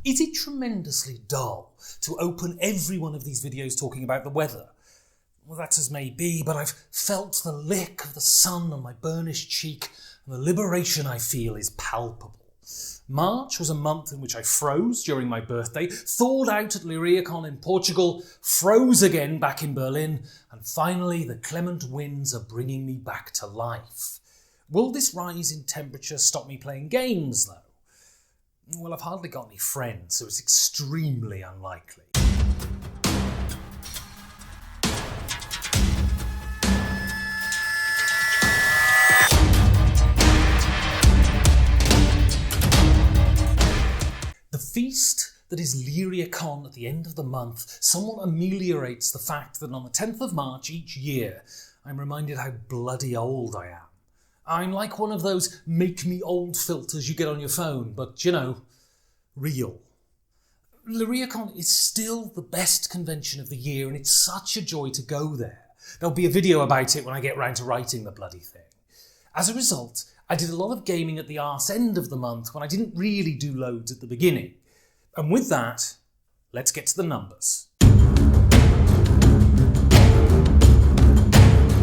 Is it tremendously dull to open every one of these videos talking about the weather? Well, that's as may be, but I've felt the lick of the sun on my burnished cheek, and the liberation I feel is palpable. March was a month in which I froze during my birthday, thawed out at Liriacon in Portugal, froze again back in Berlin, and finally the clement winds are bringing me back to life. Will this rise in temperature stop me playing games, though? Well, I've hardly got any friends, so it's extremely unlikely. The feast that is Liriacon at the end of the month somewhat ameliorates the fact that on the 10th of March each year, I'm reminded how bloody old I am. I'm like one of those make-me-old filters you get on your phone, but, you know, real. Liriacon is still the best convention of the year, and it's such a joy to go there. There'll be a video about it when I get round to writing the bloody thing. As a result, I did a lot of gaming at the arse end of the month when I didn't really do loads at the beginning. And with that, let's get to the numbers.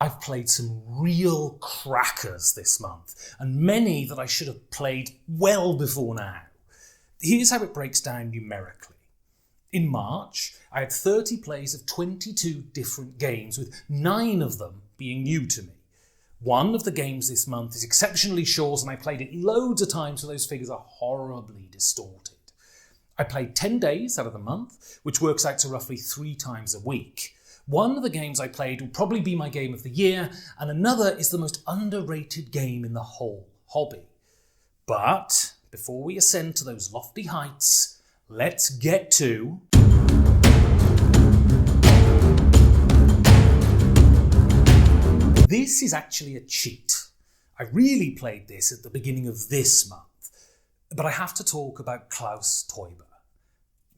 I've played some real crackers this month, and many that I should have played well before now. Here's how it breaks down numerically. In March, I had 30 plays of 22 different games, with 9 of them being new to me. One of the games this month is exceptionally short, and I played it loads of times, so those figures are horribly distorted. I played 10 days out of the month, which works out to roughly 3 times a week. One of the games I played will probably be my game of the year, and another is the most underrated game in the whole hobby. But before we ascend to those lofty heights, let's get to... This is actually a cheat. I really played this at the beginning of this month, but I have to talk about Klaus Teuber.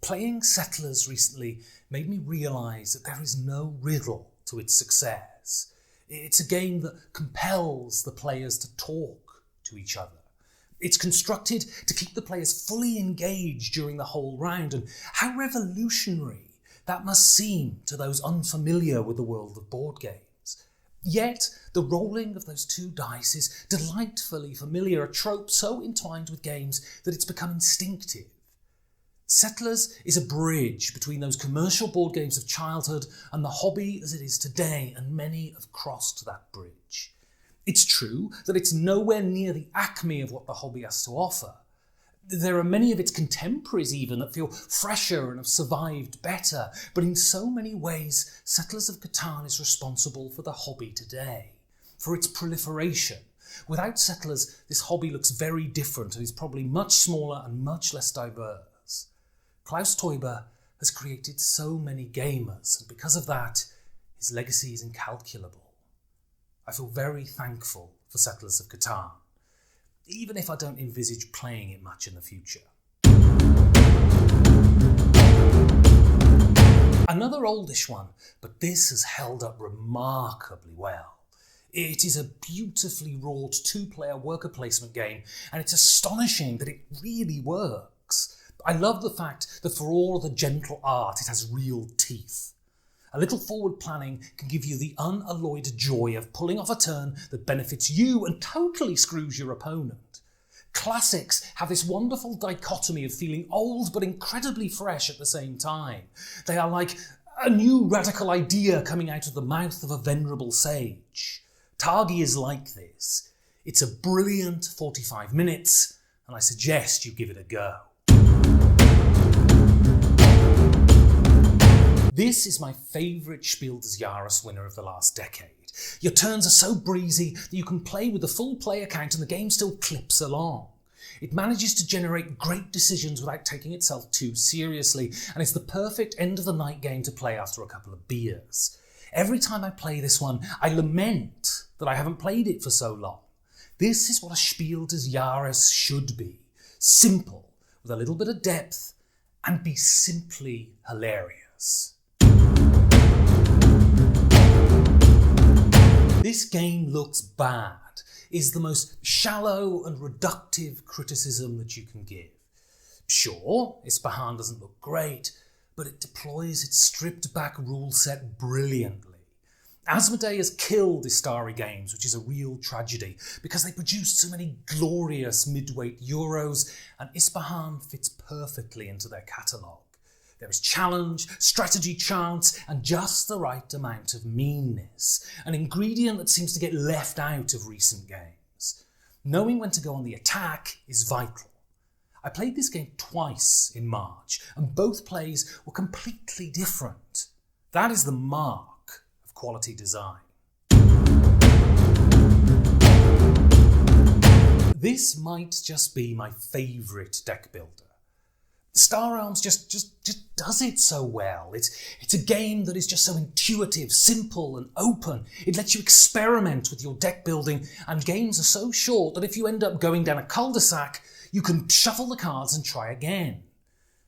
Playing Settlers recently made me realise that there is no riddle to its success. It's a game that compels the players to talk to each other. It's constructed to keep the players fully engaged during the whole round, and how revolutionary that must seem to those unfamiliar with the world of board games. Yet, the rolling of those 2 dice is delightfully familiar, a trope so entwined with games that it's become instinctive. Settlers is a bridge between those commercial board games of childhood and the hobby as it is today, and many have crossed that bridge. It's true that it's nowhere near the acme of what the hobby has to offer. There are many of its contemporaries even that feel fresher and have survived better, but in so many ways, Settlers of Catan is responsible for the hobby today, for its proliferation. Without Settlers, this hobby looks very different and is probably much smaller and much less diverse. Klaus Teuber has created so many gamers, and because of that, his legacy is incalculable. I feel very thankful for Settlers of Catan, even if I don't envisage playing it much in the future. Another oldish one, but this has held up remarkably well. It is a beautifully wrought 2-player worker placement game, and it's astonishing that it really works. I love the fact that for all of the gentle art, it has real teeth. A little forward planning can give you the unalloyed joy of pulling off a turn that benefits you and totally screws your opponent. Classics have this wonderful dichotomy of feeling old but incredibly fresh at the same time. They are like a new radical idea coming out of the mouth of a venerable sage. Targi is like this. It's a brilliant 45 minutes, and I suggest you give it a go. This is my favourite Spiel des Jahres winner of the last decade. Your turns are so breezy that you can play with the full player count and the game still clips along. It manages to generate great decisions without taking itself too seriously, and it's the perfect end of the night game to play after a couple of beers. Every time I play this one, I lament that I haven't played it for so long. This is what a Spiel des Jahres should be. Simple, with a little bit of depth, and be simply hilarious. This game looks bad is the most shallow and reductive criticism that you can give. Sure, Yspahan doesn't look great, but it deploys its stripped-back rule set brilliantly. Asmodee has killed Istari Games, which is a real tragedy, because they produced so many glorious mid-weight Euros, and Yspahan fits perfectly into their catalogue. There is challenge, strategy chance, and just the right amount of meanness, an ingredient that seems to get left out of recent games. Knowing when to go on the attack is vital. I played this game twice in March, and both plays were completely different. That is the mark of quality design. This might just be my favourite deck builder. Star Realms just does it so well. It's a game that is just so intuitive, simple and open. It lets you experiment with your deck building, and games are so short that if you end up going down a cul-de-sac, you can shuffle the cards and try again.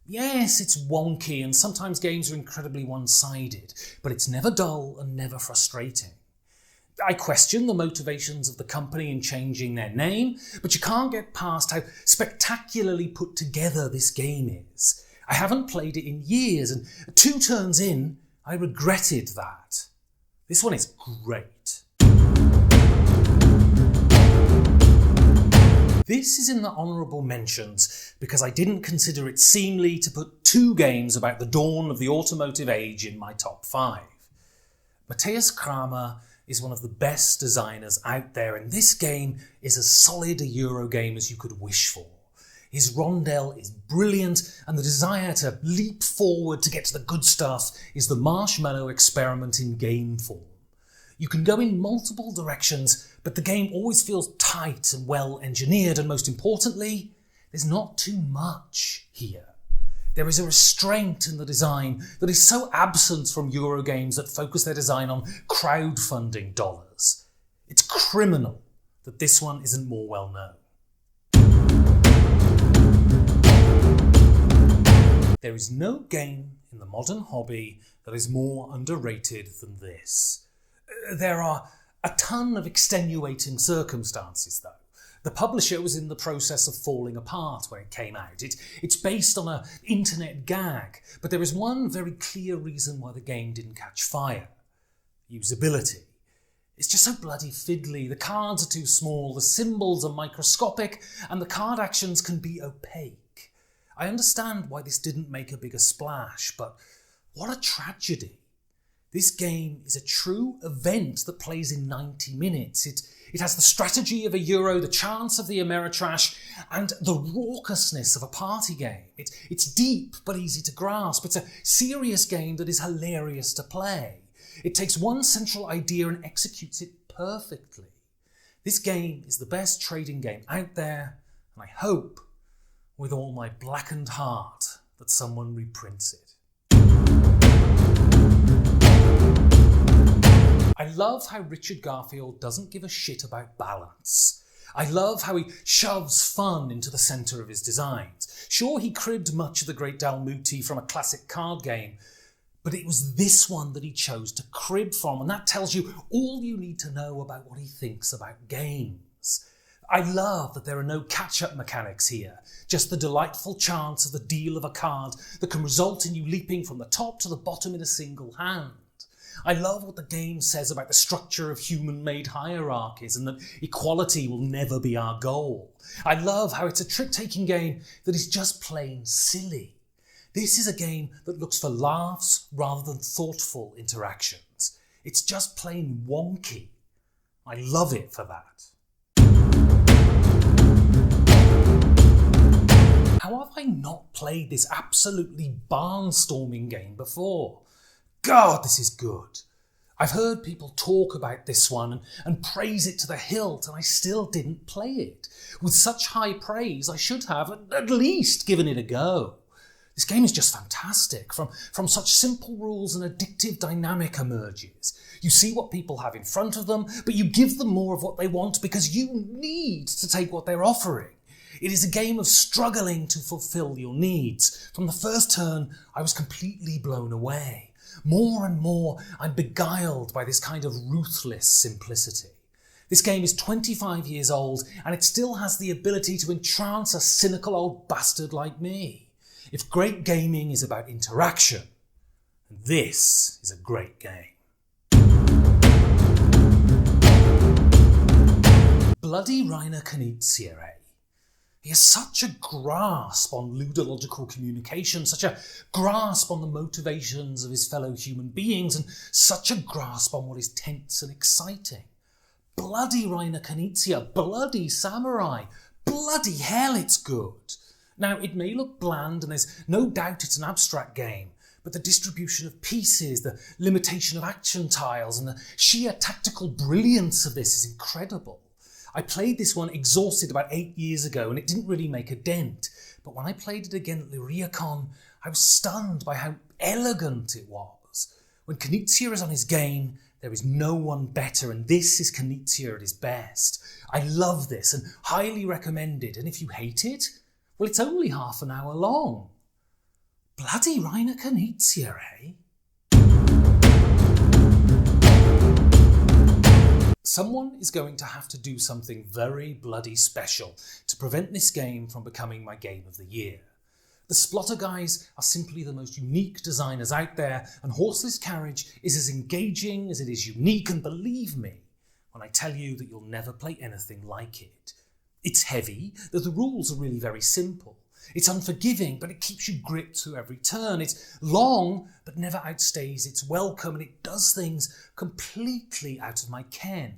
Yes, it's wonky and sometimes games are incredibly one-sided, but it's never dull and never frustrating. I question the motivations of the company in changing their name, but you can't get past how spectacularly put together this game is. I haven't played it in years, and 2 turns in, I regretted that. This one is great. This is in the honourable mentions because I didn't consider it seemly to put 2 games about the dawn of the automotive age in my top 5. Matthias Kramer is one of the best designers out there, and this game is as solid a Euro game as you could wish for. His rondel is brilliant, and the desire to leap forward to get to the good stuff is the marshmallow experiment in game form. You can go in multiple directions, but the game always feels tight and well engineered, and most importantly, there's not too much here. There is a restraint in the design that is so absent from Euro games that focus their design on crowdfunding dollars. It's criminal that this one isn't more well known. There is no game in the modern hobby that is more underrated than this. There are a ton of extenuating circumstances, though. The publisher was in the process of falling apart when it came out. It's based on an internet gag, but there is one very clear reason why the game didn't catch fire. Usability. It's just so bloody fiddly. The cards are too small, the symbols are microscopic, and the card actions can be opaque. I understand why this didn't make a bigger splash, but what a tragedy. This game is a true event that plays in 90 minutes. It has the strategy of a Euro, the chance of the Ameritrash, and the raucousness of a party game. It's deep but easy to grasp. It's a serious game that is hilarious to play. It takes one central idea and executes it perfectly. This game is the best trading game out there, and I hope, with all my blackened heart, that someone reprints it. I love how Richard Garfield doesn't give a shit about balance. I love how he shoves fun into the centre of his designs. Sure, he cribbed much of the Great Dalmuti from a classic card game, but it was this one that he chose to crib from, and that tells you all you need to know about what he thinks about games. I love that there are no catch-up mechanics here, just the delightful chance of the deal of a card that can result in you leaping from the top to the bottom in a single hand. I love what the game says about the structure of human-made hierarchies and that equality will never be our goal. I love how it's a trick-taking game that is just plain silly. This is a game that looks for laughs rather than thoughtful interactions. It's just plain wonky. I love it for that. How have I not played this absolutely barnstorming game before? God, this is good. I've heard people talk about this one and praise it to the hilt, and I still didn't play it. With such high praise, I should have at least given it a go. This game is just fantastic. From such simple rules, an addictive dynamic emerges. You see what people have in front of them, but you give them more of what they want because you need to take what they're offering. It is a game of struggling to fulfill your needs. From the first turn, I was completely blown away. More and more, I'm beguiled by this kind of ruthless simplicity. This game is 25 years old and it still has the ability to entrance a cynical old bastard like me. If great gaming is about interaction, this is a great game. Bloody Rainer Knizia. He has such a grasp on ludological communication, such a grasp on the motivations of his fellow human beings, and such a grasp on what is tense and exciting. Bloody Rainer Knizia, bloody samurai, bloody hell it's good. Now, it may look bland and there's no doubt it's an abstract game, but the distribution of pieces, the limitation of action tiles, and the sheer tactical brilliance of this is incredible. I played this one exhausted about 8 years ago and it didn't really make a dent, but when I played it again at Lyriacon, I was stunned by how elegant it was. When Knizia is on his game, there is no one better, and this is Knizia at his best. I love this and highly recommend it, and if you hate it, well, it's only half an hour long. Bloody Rainer Knizia, eh? Someone is going to have to do something very bloody special to prevent this game from becoming my game of the year. The Splotter guys are simply the most unique designers out there, and Horseless Carriage is as engaging as it is unique, and believe me when I tell you that you'll never play anything like it. It's heavy, though the rules are really very simple. It's unforgiving, but it keeps you gripped through every turn. It's long, but never outstays its welcome, and it does things completely out of my ken.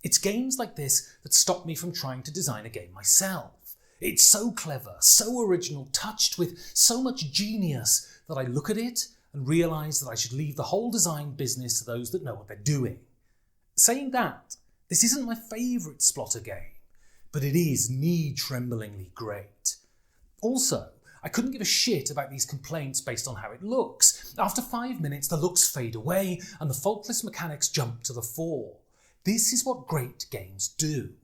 It's games like this that stop me from trying to design a game myself. It's so clever, so original, touched with so much genius that I look at it and realise that I should leave the whole design business to those that know what they're doing. Saying that, this isn't my favourite Splotter game, but it is knee-tremblingly great. Also, I couldn't give a shit about these complaints based on how it looks. After 5 minutes, the looks fade away and the faultless mechanics jump to the fore. This is what great games do.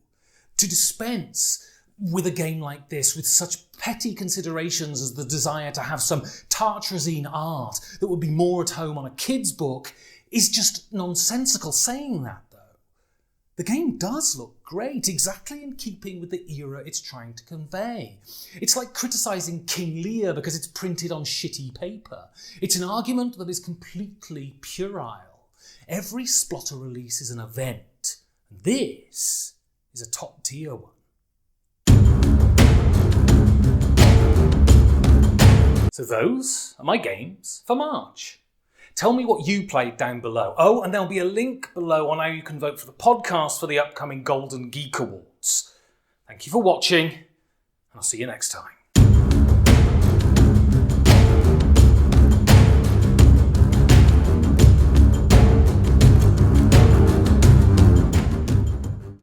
To dispense with a game like this with such petty considerations as the desire to have some tartrazine art that would be more at home on a kid's book is just nonsensical. Saying that, though, the game does look great, exactly in keeping with the era it's trying to convey. It's like criticising King Lear because it's printed on shitty paper. It's an argument that is completely puerile. Every Splotter release is an event, and this is a top-tier one. So those are my games for March. Tell me what you played down below. Oh, and there'll be a link below on how you can vote for the podcast for the upcoming Golden Geek Awards. Thank you for watching, and I'll see you next time.